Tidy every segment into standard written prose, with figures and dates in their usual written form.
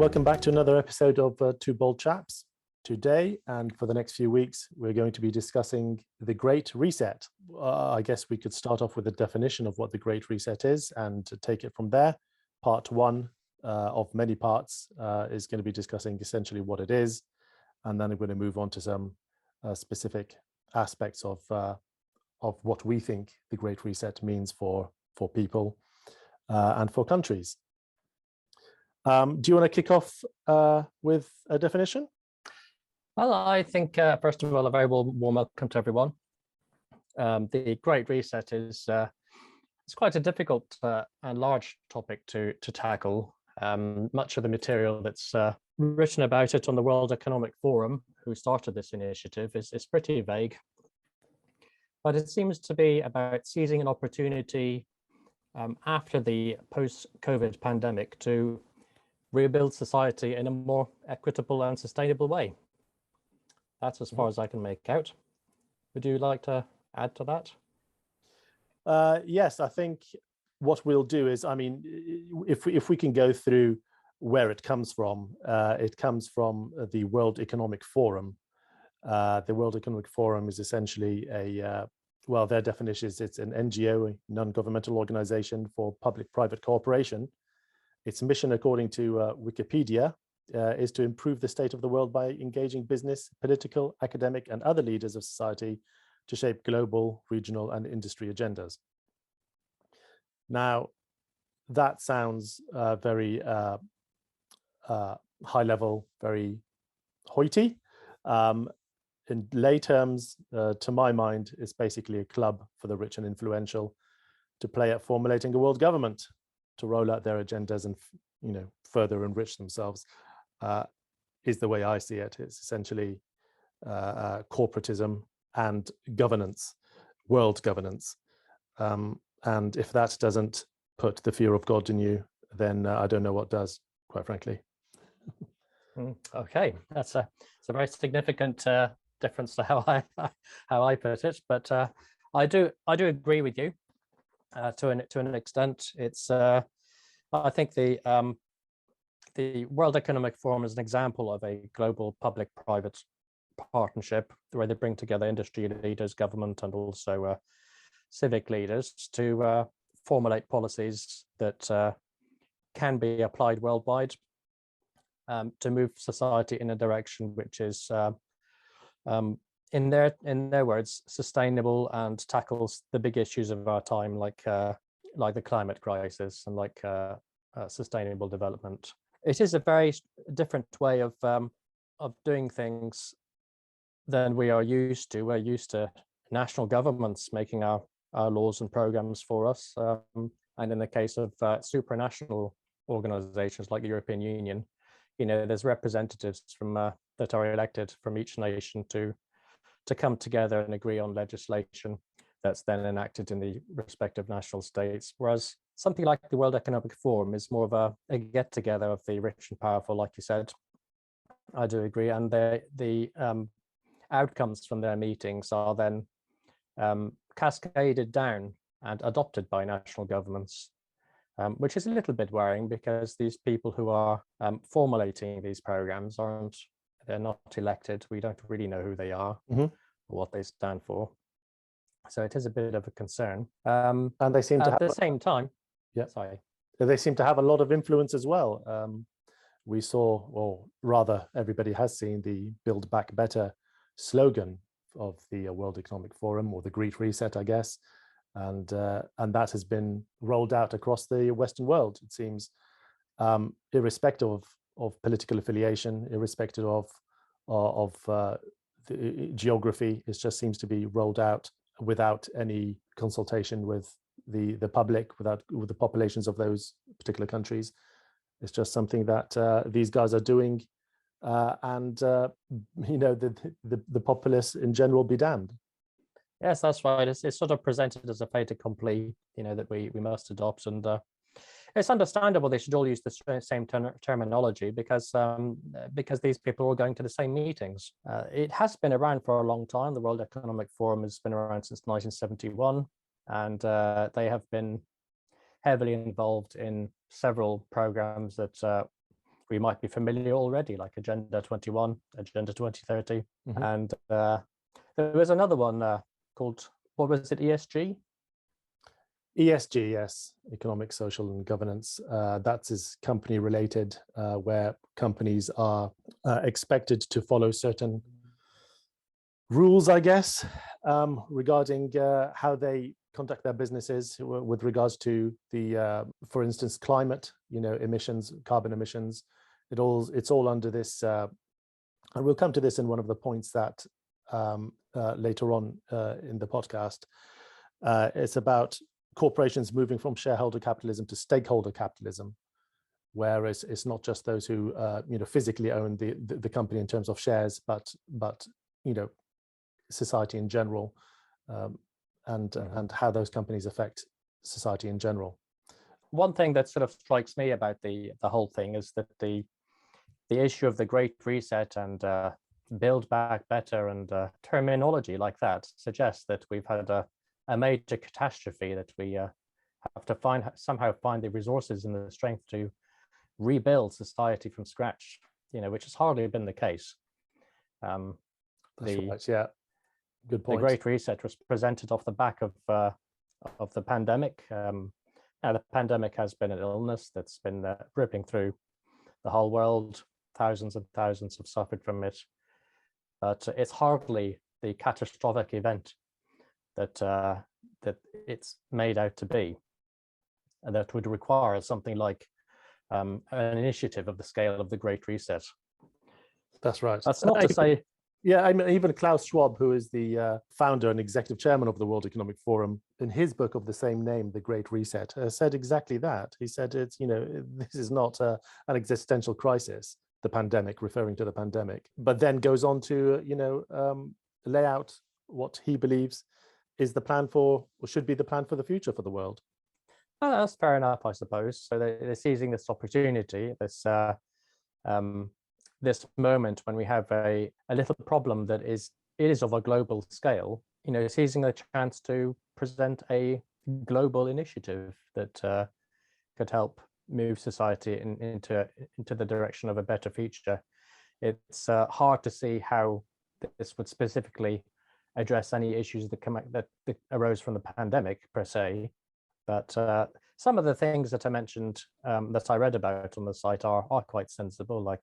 Welcome back to another episode of Two Bold Chaps. Today and for the next few weeks, we're going to be discussing the Great Reset. I guess we could start off with a definition of what the Great Reset is and to take it from there. Part one of many parts is going to be discussing essentially what it is, and then I'm going to move on to some specific aspects of what we think the Great Reset means for people and for countries. Do you want to kick off with a definition? Well, I think, first of all, a very warm welcome to everyone. The Great Reset is it's quite a difficult and large topic to tackle. Much of the material that's written about it on the World Economic Forum, who started this initiative, is pretty vague. But it seems to be about seizing an opportunity after the post-COVID pandemic to rebuild society in a more equitable and sustainable way. That's as far as I can make out. Would you like to add to that? Yes, I think what we'll do is, I mean, if we can go through where it comes from the World Economic Forum. The World Economic Forum is essentially well, their definition is it's an NGO, a non-governmental organization for public-private cooperation. Its mission, according to Wikipedia, is to improve the state of the world by engaging business, political, academic, and other leaders of society to shape global, regional, and industry agendas. Now, that sounds very high level, very hoity. In lay terms, to my mind, it's basically a club for the rich and influential to play at formulating a world government, to roll out their agendas and, you know, further enrich themselves, is the way I see it. It's essentially corporatism and governance, world governance. And if that doesn't put the fear of God in you, then I don't know what does, quite frankly. Okay, it's a very significant difference to how I put it, but I do agree with you to an extent. It's I think the World Economic Forum is an example of a global public-private partnership where they bring together industry leaders, government, and also civic leaders to formulate policies that can be applied worldwide to move society in a direction which is, in their words, sustainable and tackles the big issues of our time, like the climate crisis and like sustainable development. It is a very different way of doing things than we are used to. We're used to national governments making our laws and programs for us. And in the case of supranational organizations like the European Union, you know, there's representatives from that are elected from each nation to come together and agree on legislation that's then enacted in the respective national states. Whereas something like the World Economic Forum is more of a get-together of the rich and powerful, like you said. I do agree. And the outcomes from their meetings are then cascaded down and adopted by national governments, which is a little bit worrying because these people who are formulating these programs they're not elected. We don't really know who they are or what they stand for. So it is a bit of a concern. And they seem to have, at the same time, yeah, sorry, they seem to have a lot of influence as well. We saw, or rather, everybody has seen the "Build Back Better" slogan of the World Economic Forum, or the Great Reset, I guess, and that has been rolled out across the Western world. It seems, irrespective of political affiliation, irrespective of the geography, it just seems to be rolled out without any consultation with the public, with the populations of those particular countries. It's just something that these guys are doing, and you know, the populace in general be damned. Yes, that's right. It's sort of presented as a fait accompli, you know, that we must adopt, and it's understandable they should all use the same terminology because these people are all going to the same meetings. It has been around for a long time. The World Economic Forum has been around since 1971, and they have been heavily involved in several programs that we might be familiar already, like Agenda 21, Agenda 2030. Mhm. And there was another one called, what was it, ESG? ESG, yes, economic, social, and governance. That is company related, where companies are expected to follow certain rules, I guess, regarding how they conduct their businesses with regards to the, for instance, climate, emissions, carbon emissions. It's all under this, and we'll come to this in one of the points that later on in the podcast. It's about corporations moving from shareholder capitalism to stakeholder capitalism, whereas it's not just those who physically own the company in terms of shares, but society in general, and how those companies affect society in general. One thing that sort of strikes me about the whole thing is that the issue of the Great Reset and Build Back Better and terminology like that suggests that we've had a major catastrophe, that we have to somehow find the resources and the strength to rebuild society from scratch, which has hardly been the case. That's right, yeah. Good point. The Great Reset was presented off the back of the pandemic. Now, the pandemic has been an illness that's been ripping through the whole world. Thousands and thousands have suffered from it, but it's hardly the catastrophic event that it's made out to be, and that would require something like an initiative of the scale of the Great Reset. That's right. That's not to say. Yeah, I mean, even Klaus Schwab, who is the founder and executive chairman of the World Economic Forum, in his book of the same name, The Great Reset, said exactly that. He said, it's, this is not an existential crisis, the pandemic, referring to the pandemic, but then goes on to, lay out what he believes is the plan for, or should be the plan for the future for the world. Oh, that's fair enough, I suppose. So they're seizing this opportunity, this moment when we have a little problem that is of a global scale, seizing a chance to present a global initiative that could help move society into the direction of a better future. It's hard to see how this would specifically address any issues that arose from the pandemic per se, but some of the things that I mentioned, that I read about on the site are quite sensible, like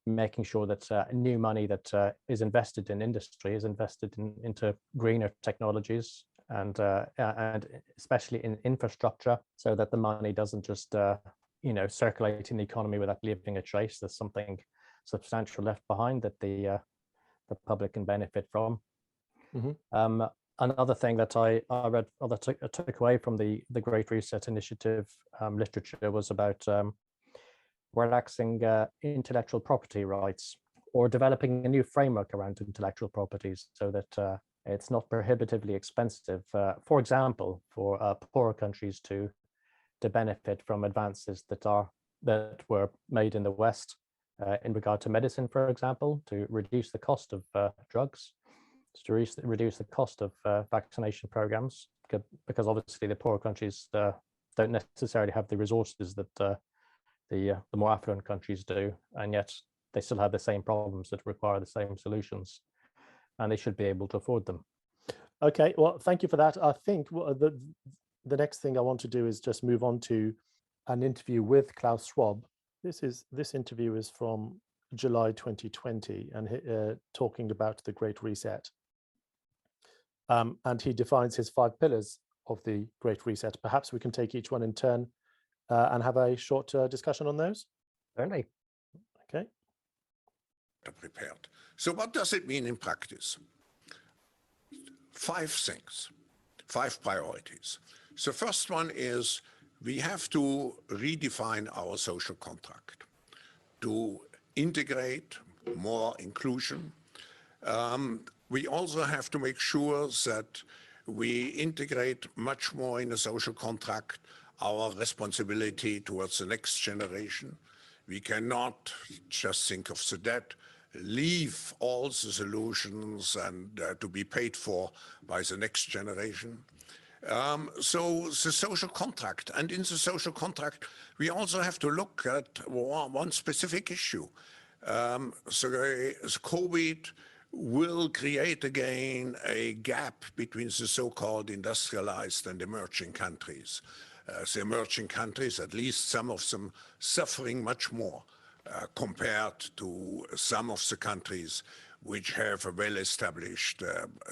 making sure that new money that is invested in industry is invested into greener technologies, and especially in infrastructure, so that the money doesn't just circulate in the economy without leaving a trace. There's something substantial left behind that the public can benefit from. Mm-hmm. Another thing that I read, or that I took away from the Great Reset Initiative literature, was about relaxing intellectual property rights, or developing a new framework around intellectual properties, so that it's not prohibitively expensive, for example, for poorer countries to benefit from advances that were made in the West in regard to medicine, for example, to reduce the cost of drugs, to reduce the cost of vaccination programs, because obviously the poorer countries don't necessarily have the resources that the more affluent countries do, and yet they still have the same problems that require the same solutions, and they should be able to afford them. Okay, well, thank you for that. I think the next thing I want to do is just move on to an interview with Klaus Schwab. This interview is from July 2020, and talking about the Great Reset. And he defines his 5 pillars of the Great Reset. Perhaps we can take each one in turn and have a short discussion on those. Certainly. Okay. Prepared. So what does it mean in practice? 5 things, 5 priorities. So first one is we have to redefine our social contract to integrate more inclusion. We also have to make sure that we integrate much more in a social contract our responsibility towards the next generation. We cannot just think of the debt, leave all the solutions and to be paid for by the next generation. So the social contract, and in the social contract, we also have to look at one specific issue. So the COVID will create again a gap between the so-called industrialized and emerging countries. The emerging countries, at least some of them, suffering much more compared to some of the countries which have a well-established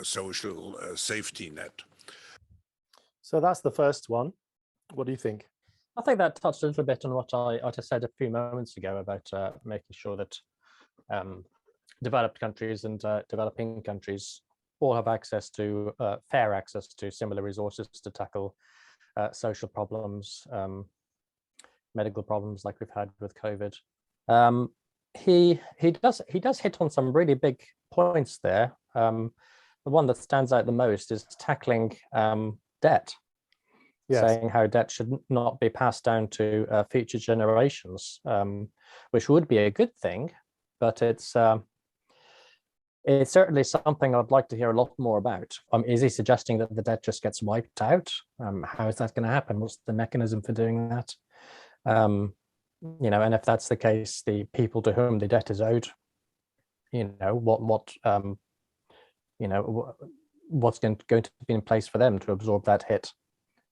social safety net. So that's the first one. What do you think? I think that touched a little bit on what I just said a few moments ago about making sure that developed countries and developing countries all have access to fair access to similar resources to tackle social problems, medical problems like we've had with COVID. He does hit on some really big points there. The one that stands out the most is tackling debt. Yes. Saying how debt should not be passed down to future generations, which would be a good thing, but it's certainly something I'd like to hear a lot more about. Is he suggesting that the debt just gets wiped out? How is that going to happen? What's the mechanism for doing that? You know, and if that's the case, the people to whom the debt is owed, you know, what's going to be in place for them to absorb that hit?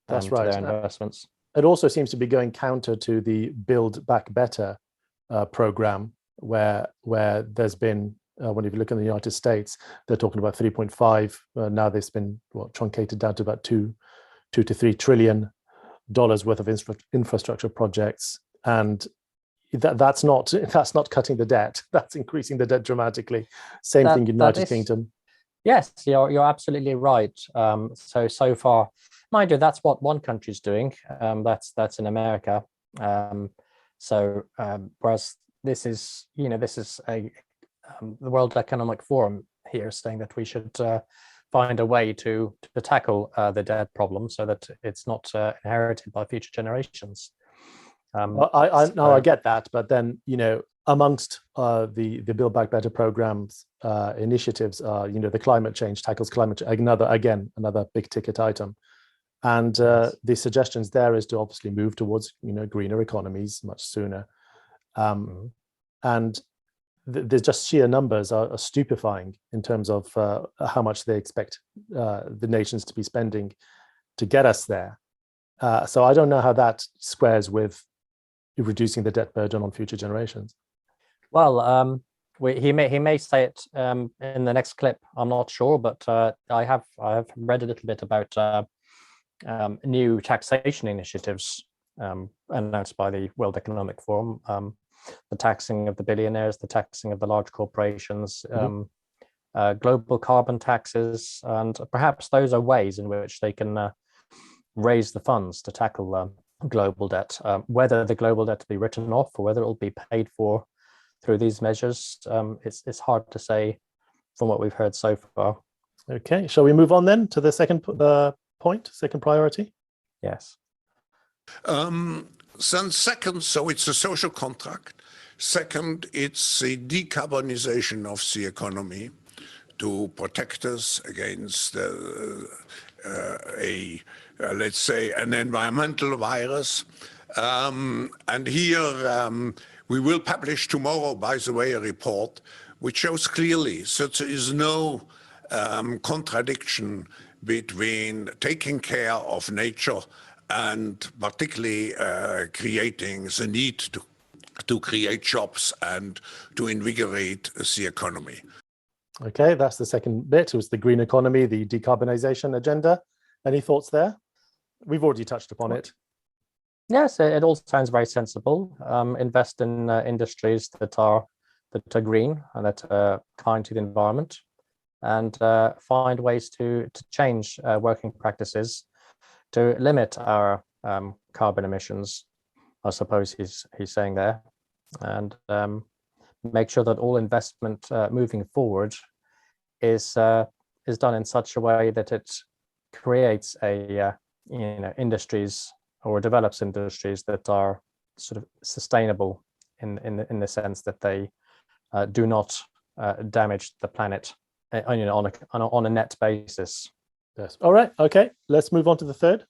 That's right. To their investments. It also seems to be going counter to the Build Back Better program, where there's been, when you look in the United States, they're talking about 3.5. Now there's been truncated down to about $2 to $3 trillion worth of infrastructure projects, and that's not cutting the debt. That's increasing the debt dramatically. Same thing, United Kingdom. Yes, you're absolutely right. So far, mind you, that's what one country's doing. That's in America. Whereas this is the World Economic Forum here saying that we should find a way to tackle the debt problem so that it's not inherited by future generations. I get that, but then amongst the Build Back Better programs initiatives, the climate change tackles climate change, another big ticket item, and the suggestions there is to obviously move towards greener economies much sooner, and there's just sheer numbers are stupefying in terms of how much they expect the nations to be spending to get us there. So I don't know how that squares with reducing the debt burden on future generations. Well, he may say it in the next clip. I'm not sure, but I have read a little bit about new taxation initiatives announced by the World Economic Forum. The taxing of the billionaires, the taxing of the large corporations, global carbon taxes, and perhaps those are ways in which they can raise the funds to tackle global debt. Whether the global debt will be written off or whether it will be paid for through these measures, it's hard to say from what we've heard so far. Okay, shall we move on then to the second second priority? Yes. Then second, so it's a social contract. Second, it's the decarbonization of the economy to protect us against let's say, an environmental virus. And here we will publish tomorrow, by the way, a report which shows clearly that there is no contradiction between taking care of nature and particularly creating the need to create jobs and to invigorate the economy. Okay, that's the second bit. It was the green economy, the decarbonization agenda. Any thoughts there? We've already touched upon it. Yes, it all sounds very sensible. Invest in industries that are green and that are kind to the environment, and find ways to change working practices to limit our carbon emissions, I suppose he's saying there, and make sure that all investment moving forward is done in such a way that it creates industries or develops industries that are sort of sustainable in the sense that they do not damage the planet on a net basis. Yes. All right. Okay. Let's move on to the third.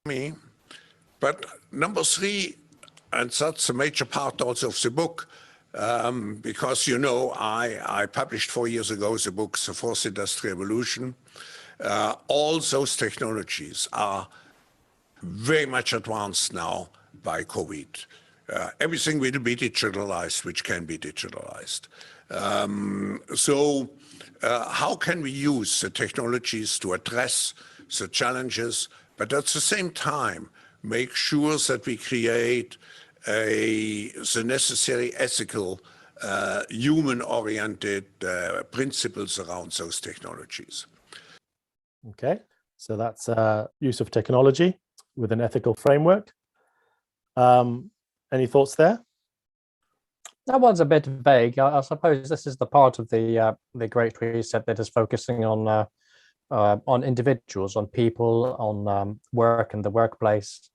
Me. But number three, and that's a major part also of the book, because, you know, I published 4 years ago the book, The Fourth Industrial Revolution. All those technologies are very much advanced now by COVID. Everything will be digitalized, which can be digitalized. How can we use the technologies to address the challenges, but at the same time, make sure that we create the necessary ethical, human-oriented principles around those technologies? Okay. So that's use of technology with an ethical framework. Any thoughts there? That one's a bit vague. I suppose this is the part of the Great Reset that is focusing on individuals, on people, on work and the workplace,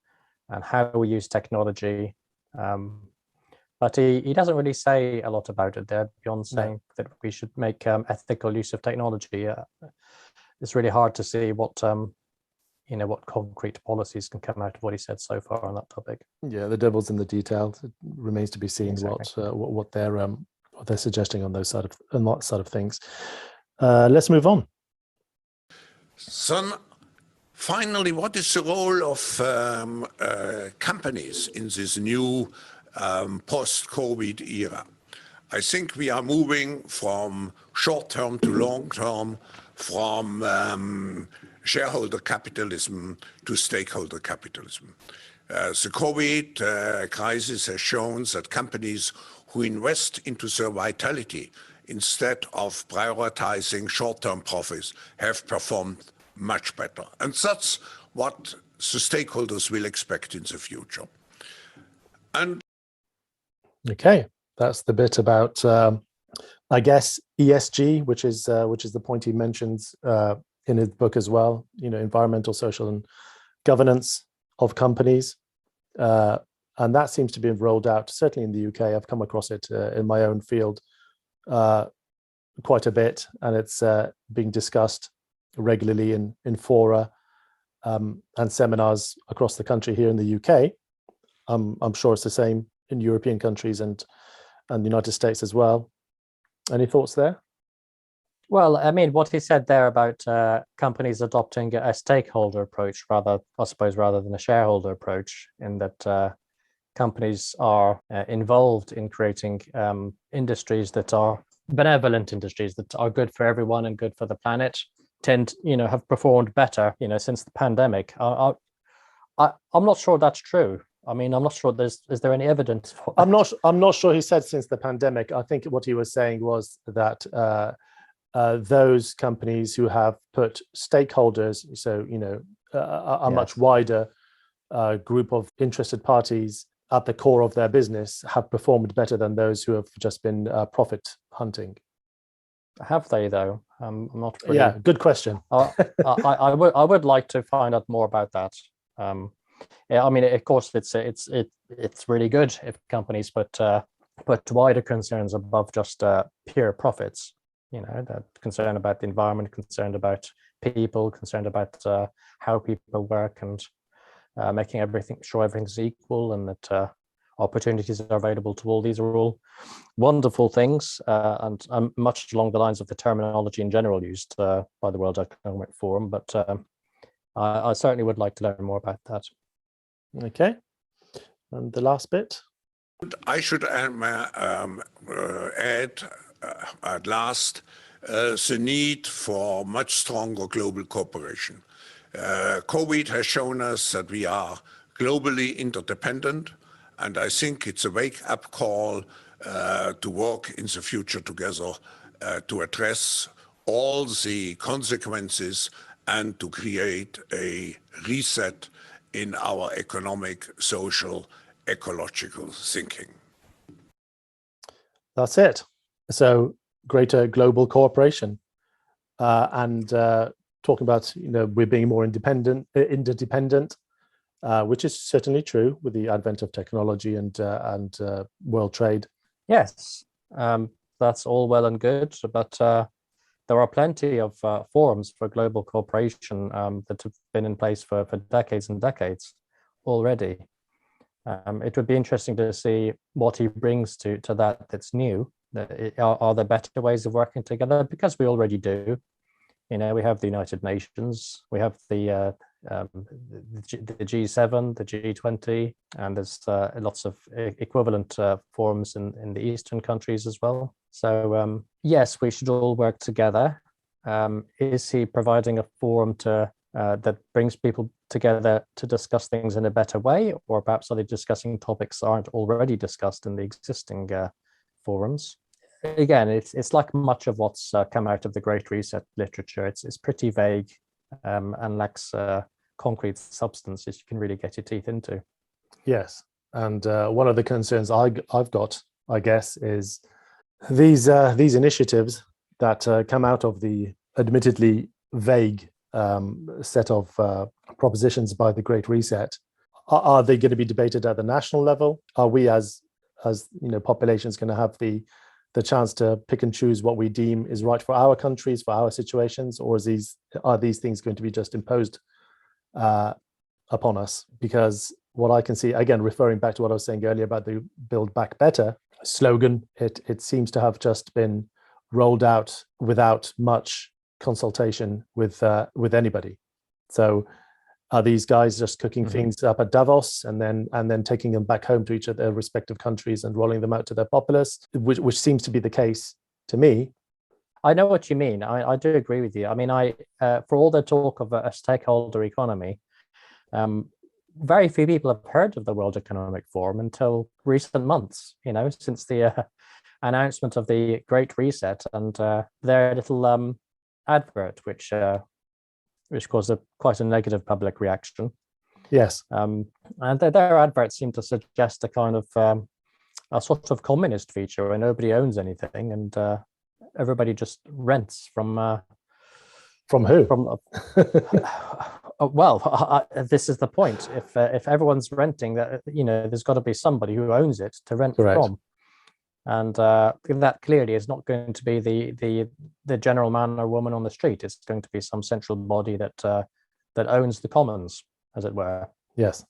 and how we use technology. But he doesn't really say a lot about it there beyond saying that we should make ethical use of technology. It's really hard to see what what concrete policies can come out of what he said so far on that topic. Yeah, the devil's in the details. It remains to be seen Exactly. what they're suggesting on those side of things. Let's move on. So finally, what is the role of companies in this new post-COVID era? I think we are moving from short-term to long-term, from shareholder capitalism to stakeholder capitalism. The COVID crisis has shown that companies who invest into their vitality instead of prioritizing short-term profits have performed much better. And that's what the stakeholders will expect in the future. And Okay, that's the bit about, I guess, ESG, which is the point he mentions in his book as well. Environmental, social, and governance of companies, and that seems to be rolled out certainly in the UK. I've come across it in my own field quite a bit, and it's being discussed regularly in fora and seminars across the country here in the UK. I'm sure it's the same in European countries and the United States as well. Any thoughts there? Well, I mean, what he said there about companies adopting a stakeholder approach rather than a shareholder approach, in that companies are involved in creating industries that are benevolent industries that are good for everyone and good for the planet, have performed better, since the pandemic. I'm not sure that's true. I mean, I'm not sure is there any evidence for that? I'm not sure he said since the pandemic. I think what he was saying was that those companies who have put stakeholders, so a much wider group of interested parties at the core of their business, have performed better than those who have just been profit hunting. Have they though? I'm not really... Yeah, good question. I would like to find out more about that. Yeah, I mean, of course, it's really good if companies put wider concerns above just pure profits. That concern about the environment, concerned about people, concerned about how people work, and making sure everything's equal, and that opportunities are available to all. These are all wonderful things, and much along the lines of the terminology in general used by the World Economic Forum. But I certainly would like to learn more about that. Okay, and the last bit. I should add at last the need for much stronger global cooperation. COVID has shown us that we are globally interdependent, and I think it's a wake-up call to work in the future together to address all the consequences and to create a reset in our economic, social, ecological thinking. That's it. So greater global cooperation, and talking about we're being more interdependent, which is certainly true with the advent of technology and world trade. Yes, that's all well and good, but there are plenty of forums for global cooperation that have been in place for decades and decades already. It would be interesting to see what he brings to that that's new. Are there better ways of working together? Because we already do. You know, we have the United Nations, we have the G7, the G20, and there's lots of equivalent forums in the Eastern countries as well. So yes, we should all work together. Is he providing a forum to that brings people together to discuss things in a better way, or perhaps are they discussing topics that aren't already discussed in the existing forums? Again, it's like much of what's come out of the Great Reset literature. It's pretty vague and lacks concrete substance that you can really get your teeth into. Yes, and one of the concerns I've got, I guess, is these initiatives that come out of the admittedly vague set of propositions by the Great Reset. Are they going to be debated at the national level? Are we, as populations, going to have the chance to pick and choose what we deem is right for our countries, for our situations, or are these things going to be just imposed upon us? Because what I can see, again, referring back to what I was saying earlier about the Build Back Better slogan, it seems to have just been rolled out without much consultation with anybody. So are these guys just cooking things up at Davos and then taking them back home to each of their respective countries and rolling them out to their populace, which seems to be the case to me? I know what you mean. I do agree with you. I mean, for all the talk of a stakeholder economy, very few people have heard of the World Economic Forum until recent months, since the announcement of the Great Reset and their little advert, which caused quite a negative public reaction. Yes. And their adverts seem to suggest a kind of a sort of communist feature where nobody owns anything and everybody just rents from who? Well, this is the point. If everyone's renting, that there's got to be somebody who owns it to rent Correct. from. And that clearly is not going to be the general man or woman on the street. It's going to be some central body that owns the commons, as it were. Yes.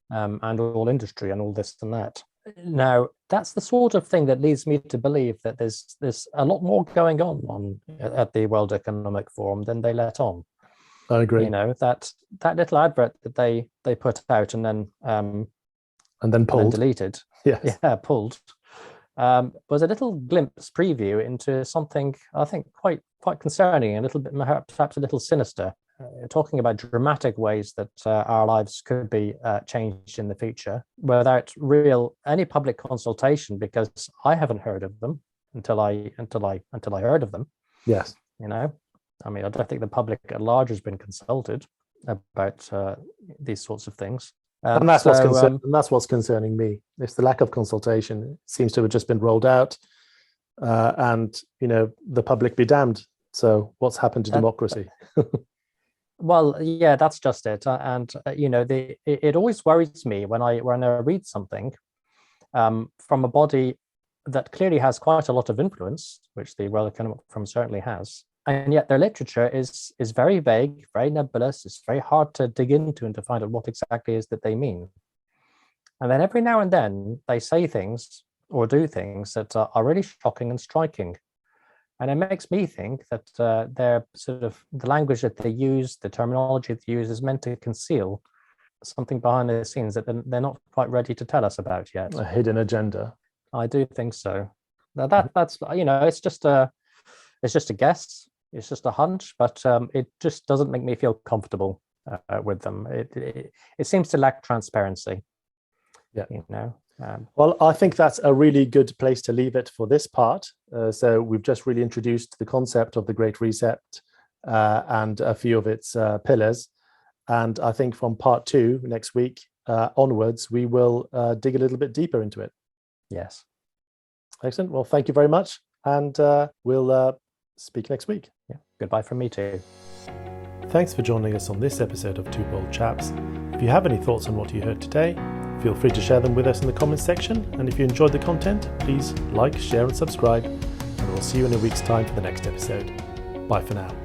And all industry and all this and that. Now, that's the sort of thing that leads me to believe that there's a lot more going on at the World Economic Forum than they let on. I agree. That little advert that they put out and then pulled. And then deleted. Yes. Yeah, pulled. Was a little glimpse preview into something I think quite concerning, a little bit perhaps a little sinister, talking about dramatic ways that our lives could be changed in the future without any public consultation, because I haven't heard of them until I heard of them. Yes. I mean, I don't think the public at large has been consulted about these sorts of things. And that's what's concerning me. It's the lack of consultation. It seems to have just been rolled out, and the public be damned. So what's happened to democracy? Well, yeah, that's just it. And it always worries me when I read something from a body that clearly has quite a lot of influence, which the World Economic Forum certainly has. And yet their literature is very vague, very nebulous. It's very hard to dig into and to find out what exactly it is that they mean. And then every now and then they say things or do things that are really shocking and striking. And it makes me think that their sort of the language that they use, the terminology they use, is meant to conceal something behind the scenes that they're not quite ready to tell us about yet. A hidden agenda. I do think so. Now that's it's just a guess. It's just a hunch, but it just doesn't make me feel comfortable with them. It seems to lack transparency. Yeah. Well, I think that's a really good place to leave it for this part. So we've just really introduced the concept of the Great Reset and a few of its pillars. And I think from part 2 next week onwards, we will dig a little bit deeper into it. Yes. Excellent. Well, thank you very much. And we'll speak next week. Yeah. Goodbye from me too. Thanks for joining us on this episode of Two Bold Chaps. If you have any thoughts on what you heard today, feel free to share them with us in the comments section. And if you enjoyed the content, please like, share and subscribe. And we'll see you in a week's time for the next episode. Bye for now.